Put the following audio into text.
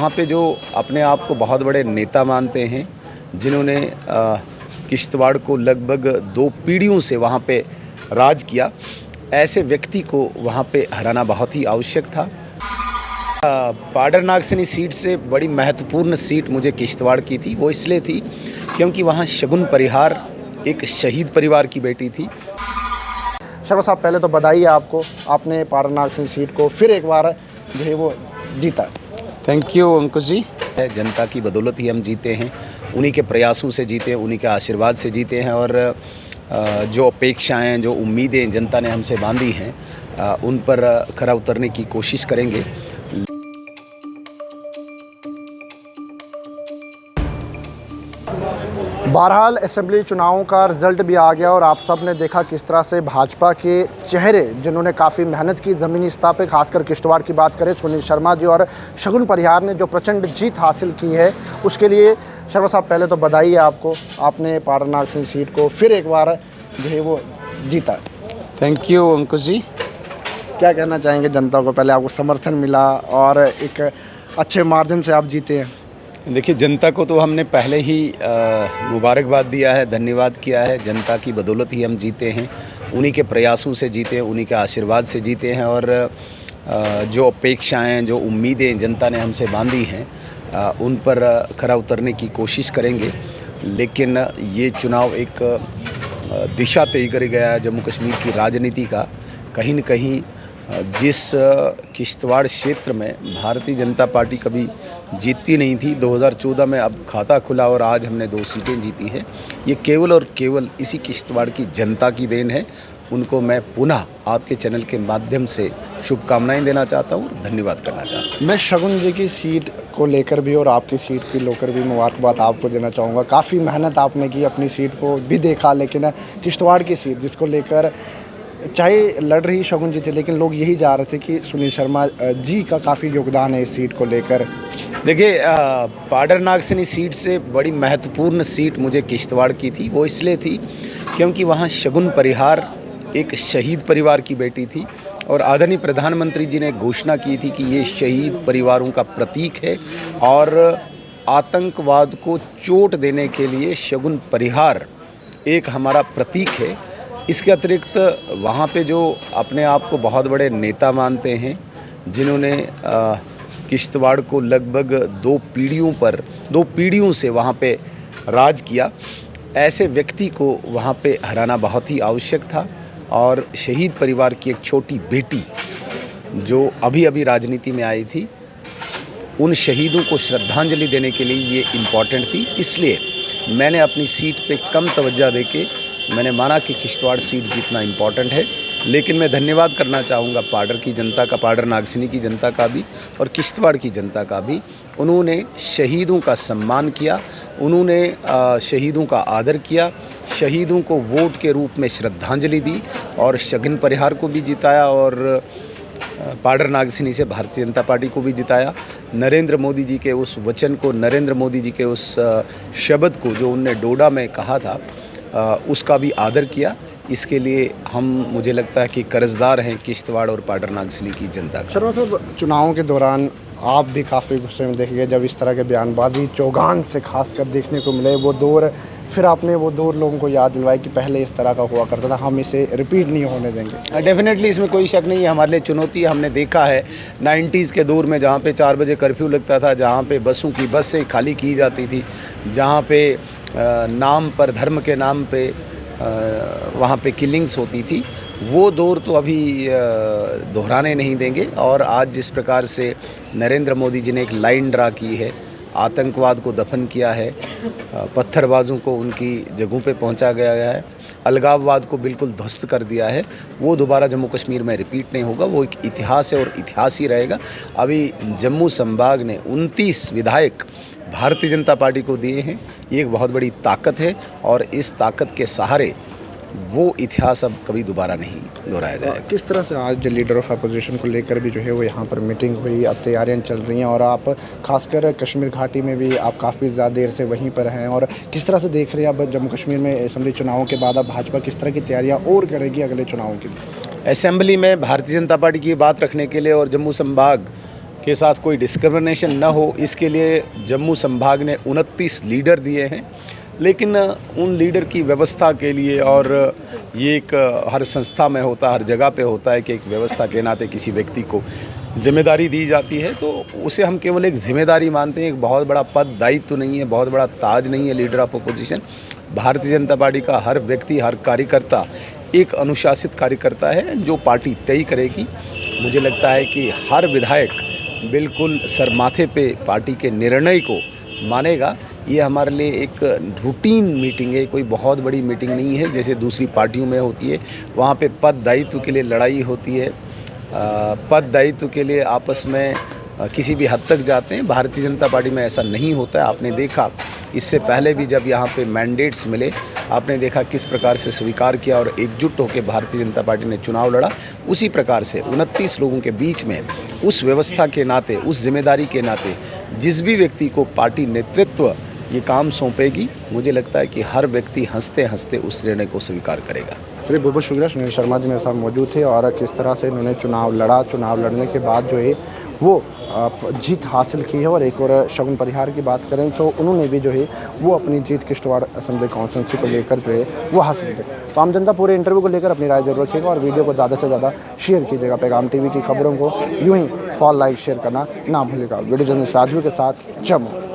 वहाँ पे जो अपने आप को बहुत बड़े नेता मानते हैं, जिन्होंने किश्तवाड़ को लगभग 2 पीढ़ियों से वहाँ पे राज किया, ऐसे व्यक्ति को वहाँ पे हराना बहुत ही आवश्यक था। पाडर नागसैनी सीट से बड़ी महत्वपूर्ण सीट मुझे किश्तवाड़ की थी। वो इसलिए थी क्योंकि वहाँ शगुन परिहार एक शहीद परिवार की बेटी थी। शर्मा साहब, पहले तो बधाई है आपको, आपने पाडर नागसैनी सीट को फिर एक बार जो है वो जीता। थैंक यू अंकुश जी। जनता की बदौलत ही हम जीते हैं, उन्हीं के प्रयासों से जीते हैं, उन्हीं के आशीर्वाद से जीते हैं। और जो अपेक्षाएं, जो उम्मीदें जनता ने हमसे बांधी हैं, उन पर खरा उतरने की कोशिश करेंगे। बहरहाल असेंबली चुनावों का रिजल्ट भी आ गया और आप सब ने देखा किस तरह से भाजपा के चेहरे, जिन्होंने काफ़ी मेहनत की ज़मीनी सतह पे, खासकर किश्तवाड़ की बात करें, सुनील शर्मा जी और शगुन परिहार ने जो प्रचंड जीत हासिल की है, उसके लिए शर्मा साहब पहले तो बधाई है आपको, आपने पाडर नागसैनी सीट को फिर एक बार जो है वो जीता। थैंक यू अंकुश जी। क्या कहना चाहेंगे जनता को? पहले आपको समर्थन मिला और एक अच्छे मार्जिन से आप जीते हैं। देखिए, जनता को तो हमने पहले ही मुबारकबाद दिया है, धन्यवाद किया है। जनता की बदौलत ही हम जीते हैं, उन्हीं के प्रयासों से जीते हैं, उन्हीं के आशीर्वाद से जीते हैं। और जो अपेक्षाएं, जो उम्मीदें जनता ने हमसे बांधी हैं, उन पर खरा उतरने की कोशिश करेंगे। लेकिन ये चुनाव एक दिशा तय कर गया है जम्मू कश्मीर की राजनीति का। कहीं न कहीं जिस किश्तवाड़ क्षेत्र में भारतीय जनता पार्टी कभी जीतती नहीं थी, 2014 में अब खाता खुला और आज हमने 2 सीटें जीती हैं। ये केवल और केवल इसी किश्तवाड़ की जनता की देन है। उनको मैं पुनः आपके चैनल के माध्यम से शुभकामनाएं देना चाहता हूँ और धन्यवाद करना चाहता हूँ। मैं शगुन जी की सीट को लेकर भी और आपकी सीट को लेकर भी मुबारकबाद आपको देना चाहूँगा। काफ़ी मेहनत आपने की, अपनी सीट को भी देखा, लेकिन किश्तवाड़ की सीट जिसको लेकर चाहे लड़ रही शगुन जी थे, लेकिन लोग यही जा रहे थे कि सुनील शर्मा जी का काफ़ी योगदान है इस सीट को लेकर। देखिए, पाडर नागसैनी सीट से बड़ी महत्वपूर्ण सीट मुझे किश्तवाड़ की थी। वो इसलिए थी क्योंकि वहाँ शगुन परिहार एक शहीद परिवार की बेटी थी और आदरणीय प्रधानमंत्री जी ने घोषणा की थी कि ये शहीद परिवारों का प्रतीक है और आतंकवाद को चोट देने के लिए शगुन परिहार एक हमारा प्रतीक है। इसके अतिरिक्त वहाँ पे जो अपने आप को बहुत बड़े नेता मानते हैं, जिन्होंने किश्तवाड़ को लगभग 2 पीढ़ियों से वहाँ पे राज किया, ऐसे व्यक्ति को वहाँ पे हराना बहुत ही आवश्यक था। और शहीद परिवार की एक छोटी बेटी जो अभी अभी राजनीति में आई थी, उन शहीदों को श्रद्धांजलि देने के लिए ये इम्पॉर्टेंट थी। इसलिए मैंने अपनी सीट पे कम तवज्जो देके मैंने माना कि किश्तवाड़ सीट जीतना इम्पॉर्टेंट है। लेकिन मैं धन्यवाद करना चाहूँगा पाडर की जनता का, पाडर नागसैनी की जनता का भी और किश्तवाड़ की जनता का भी। उन्होंने शहीदों का सम्मान किया, उन्होंने शहीदों का आदर किया, शहीदों को वोट के रूप में श्रद्धांजलि दी और शगुन परिहार को भी जिताया और पाडर नागसैनी से भारतीय जनता पार्टी को भी जिताया। नरेंद्र मोदी जी के उस वचन को, नरेंद्र मोदी जी के उस शब्द को जो उनने डोडा में कहा था, उसका भी आदर किया। इसके लिए हम, मुझे लगता है कि कर्जदार हैं किश्तवाड़ और पाडर नागसैनी की जनता का। शर्मा साहब, चुनावों के दौरान आप भी काफ़ी गुस्से में देखे गए जब इस तरह के बयानबाजी चौगान से खासकर देखने को मिले। वो दौर, फिर आपने वो दौर लोगों को याद दिलवाया कि पहले इस तरह का हुआ करता था, हम इसे रिपीट नहीं होने देंगे। डेफिनेटली, इसमें कोई शक नहीं है, हमारे लिए चुनौती है। हमने देखा है 90s के दौर में, जहाँ पे 4 बजे कर्फ्यू लगता था, जहाँ पे बसें खाली की जाती थी, जहाँ पे नाम पर, धर्म के नाम पे वहाँ पे किलिंग्स होती थी, वो दौर तो अभी दोहराने नहीं देंगे। और आज जिस प्रकार से नरेंद्र मोदी जी ने एक लाइन ड्रा की है, आतंकवाद को दफन किया है, पत्थरबाजों को उनकी जगहों पे पहुंचा गया है, अलगाववाद को बिल्कुल ध्वस्त कर दिया है, वो दोबारा जम्मू कश्मीर में रिपीट नहीं होगा। वो एक इतिहास है और इतिहास ही रहेगा। अभी जम्मू संभाग ने 29 विधायक भारतीय जनता पार्टी को दिए हैं। ये एक बहुत बड़ी ताकत है और इस ताकत के सहारे वो इतिहास अब कभी दोबारा नहीं दोहराया जाएगा। किस तरह से आज लीडर ऑफ अपोजिशन को लेकर भी जो है वो यहाँ पर मीटिंग हुई, अब तैयारियाँ चल रही हैं और आप खासकर कश्मीर घाटी में भी आप काफ़ी ज़्यादा देर से वहीं पर हैं, और किस तरह से देख रहे हैं अब जम्मू कश्मीर में असेंबली चुनावों के बाद अब भाजपा किस तरह की तैयारियाँ और करेगी अगले चुनावों के लिए? असेंबली में भारतीय जनता पार्टी की बात रखने के लिए और जम्मू संभाग के साथ कोई डिस्क्रिमिनेशन न हो, इसके लिए जम्मू संभाग ने 29 लीडर दिए हैं। लेकिन उन लीडर की व्यवस्था के लिए, और ये एक हर संस्था में होता, हर जगह पे होता है कि एक व्यवस्था के नाते किसी व्यक्ति को जिम्मेदारी दी जाती है, तो उसे हम केवल एक जिम्मेदारी मानते हैं। एक बहुत बड़ा पद दायित्व तो नहीं है, बहुत बड़ा ताज नहीं है leader of opposition. Bharatiya Janata party का हर व्यक्ति, हर कार्यकर्ता एक अनुशासित कार्यकर्ता है जो पार्टी तय करेगी। मुझे लगता है कि हर विधायक बिल्कुल सर माथे पे पार्टी के निर्णय को मानेगा। ये हमारे लिए एक रूटीन मीटिंग है, कोई बहुत बड़ी मीटिंग नहीं है जैसे दूसरी पार्टियों में होती है। वहाँ पे पद दायित्व के लिए लड़ाई होती है, पद दायित्व के लिए आपस में किसी भी हद तक जाते हैं। भारतीय जनता पार्टी में ऐसा नहीं होता है। आपने देखा इससे पहले भी जब यहाँ पे मैंडेट्स मिले, आपने देखा किस प्रकार से स्वीकार किया और एकजुट होकर भारतीय जनता पार्टी ने चुनाव लड़ा। उसी प्रकार से 29 लोगों के बीच में उस व्यवस्था के नाते, उस जिम्मेदारी के नाते जिस भी व्यक्ति को पार्टी नेतृत्व ये काम सौंपेगी, मुझे लगता है कि हर व्यक्ति हंसते हंसते उस निर्णय को स्वीकार करेगा। चलिए, बहुत बहुत शुक्रिया। सुनील शर्मा जी मेरे साथ मौजूद थे और किस तरह से इन्होंने चुनाव लड़ा, चुनाव लड़ने के बाद जो है वो जीत हासिल की है। और एक और शगुन परिहार की बात करें तो उन्होंने भी जो है वो अपनी जीत किश्तवाड़ असेंबली कॉन्स्टिट्यूंसी को लेकर जो है वो हासिल की। तो आम जनता पूरे इंटरव्यू को लेकर अपनी राय जरूर रखिएगा और वीडियो को ज़्यादा से ज़्यादा शेयर कीजिएगा। पैगाम टीवी की खबरों को यूँ ही फॉलो, लाइक, शेयर करना ना भूलिएगा। वीडियो जर्नलिस्ट राजू के साथ जम्मू।